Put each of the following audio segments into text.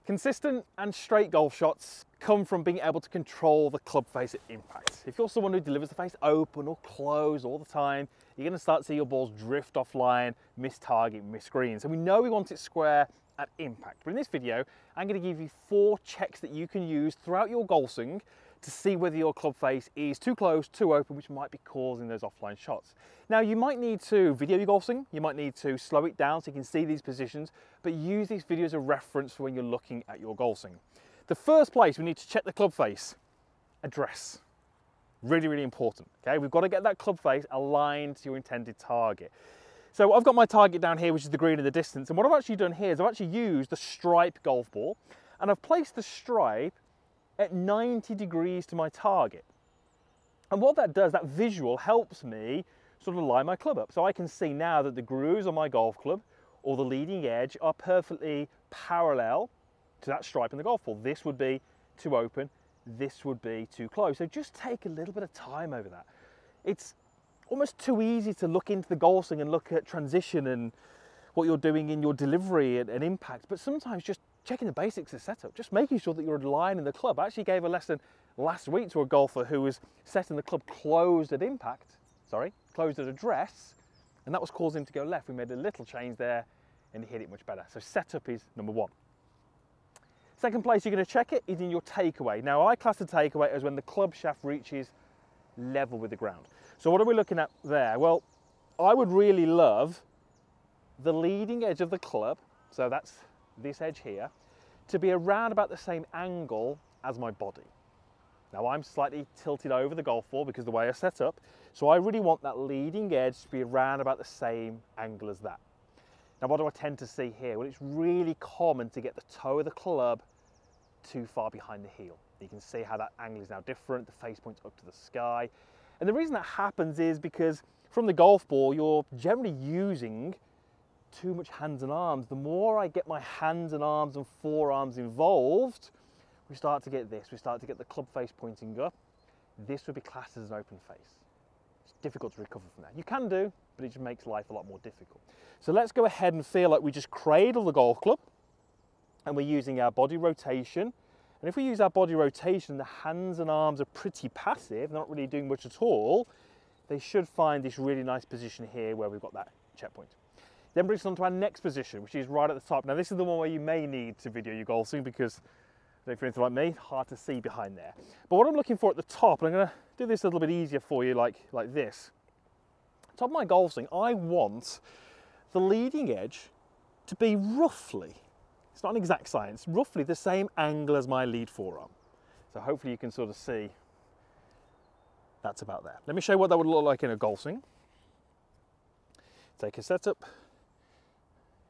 Consistent and straight golf shots come from being able to control the club face at impact. If you're someone who delivers the face open or closed all the time, you're going to start to see your balls drift offline, miss target, miss green. So we know we want it square at impact. But in this video, I'm going to give you 4 checks that you can use throughout your golf swing to see whether your club face is too close, too open, which might be causing those offline shots. Now, you might need to video your golf swing, you might need to slow it down so you can see these positions, but use these videos as a reference for when you're looking at your golf swing. The first place we need to check the club face, address. Really, really important, okay? We've got to get that club face aligned to your intended target. So I've got my target down here, which is the green in the distance, and what I've actually done here is I've actually used the stripe golf ball, and I've placed the stripe at 90 degrees to my target. And what that does, that visual helps me sort of line my club up. So I can see now that the grooves on my golf club or the leading edge are perfectly parallel to that stripe in the golf ball. This would be too open, this would be too close. So just take a little bit of time over that. It's almost too easy to look into the golf swing and look at transition and what you're doing in your delivery and impact, but sometimes just checking the basics of setup, just making sure that you're aligning the club. I actually gave a lesson last week to a golfer who was setting the club closed at impact, closed at address, and that was causing him to go left. We made a little change there and he hit it much better. So setup is number 1. Second place you're going to check it is in your takeaway. Now I class the takeaway as when the club shaft reaches level with the ground. So what are we looking at there? Well, I would really love the leading edge of the club, so that's this edge here, to be around about the same angle as my body. Now I'm slightly tilted over the golf ball because of the way I set up, so I really want that leading edge to be around about the same angle as that. Now what do I tend to see here? Well, it's really common to get the toe of the club too far behind the heel. You can see how that angle is now different, the face points up to the sky. And the reason that happens is because from the golf ball, you're generally using too much hands and arms. The more I get my hands and arms and forearms involved, we start to get this. We start to get the club face pointing up. This would be classed as an open face. It's difficult to recover from that. You can do, but it just makes life a lot more difficult. So let's go ahead and feel like we just cradle the golf club and we're using our body rotation. And if we use our body rotation, the hands and arms are pretty passive, not really doing much at all, they should find this really nice position here where we've got that checkpoint. Then brings us on to our next position, which is right at the top. Now this is the one where you may need to video your golf swing because if you're anything like me, hard to see behind there. But what I'm looking for at the top, and I'm going to do this a little bit easier for you like this. Top of my golf swing, I want the leading edge to be roughly, it's not an exact science, roughly the same angle as my lead forearm. So hopefully you can sort of see that's about there. Let me show you what that would look like in a golf swing. Take a setup.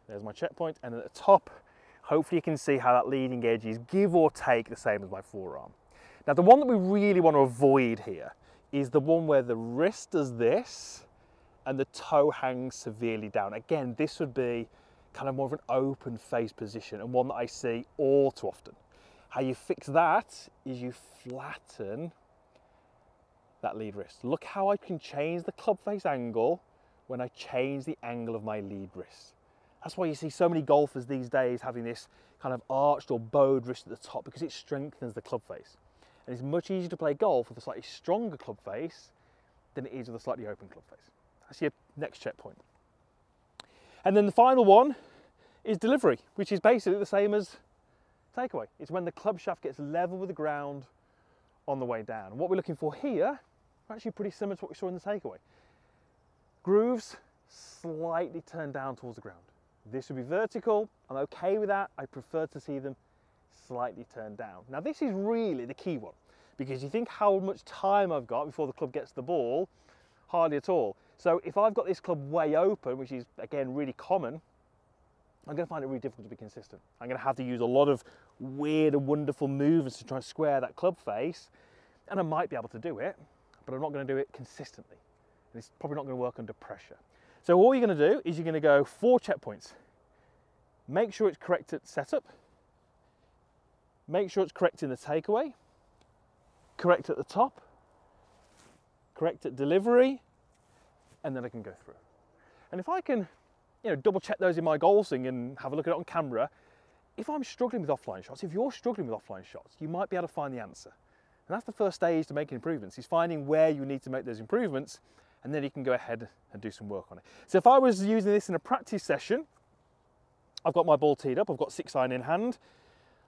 There's my checkpoint, and at the top, hopefully you can see how that leading edge is give or take the same as my forearm. Now the one that we really want to avoid here is the one where the wrist does this and the toe hangs severely down. Again, this would be kind of more of an open face position and one that I see all too often. How you fix that is you flatten that lead wrist. Look how I can change the club face angle when I change the angle of my lead wrist. That's why you see so many golfers these days having this kind of arched or bowed wrist at the top, because it strengthens the club face. And it's much easier to play golf with a slightly stronger club face than it is with a slightly open club face. That's your next checkpoint. And then the final one is delivery, which is basically the same as takeaway. It's when the club shaft gets level with the ground on the way down. And what we're looking for here are actually pretty similar to what we saw in the takeaway. Grooves slightly turned down towards the ground. This would be vertical. I'm okay with that. I prefer to see them slightly turned down. Now this is really the key one, because you think how much time I've got before the club gets the ball, hardly at all. So if I've got this club way open, which is again really common, I'm going to find it really difficult to be consistent. I'm going to have to use a lot of weird and wonderful movements to try and square that club face, and I might be able to do it, but I'm not going to do it consistently. And it's probably not going to work under pressure. So all you're going to do is you're going to go 4 checkpoints. Make sure it's correct at setup. Make sure it's correct in the takeaway. Correct at the top. Correct at delivery. And then I can go through. And if I can, double check those in my golf swing and have a look at it on camera, if I'm struggling with offline shots, if you're struggling with offline shots, you might be able to find the answer. And that's the first stage to making improvements, is finding where you need to make those improvements, and then you can go ahead and do some work on it. So if I was using this in a practice session, I've got my ball teed up, I've got 6-iron in hand,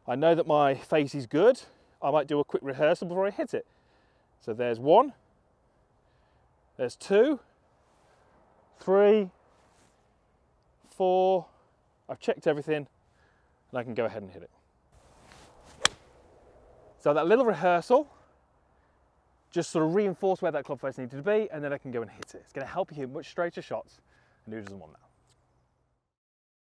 I know that my face is good, I might do a quick rehearsal before I hit it. So there's 1, there's 2, 3, 4, I've checked everything, and I can go ahead and hit it. So that little rehearsal just sort of reinforced where that club face needed to be, and then I can go and hit it. It's going to help you hit much straighter shots, and who doesn't want that?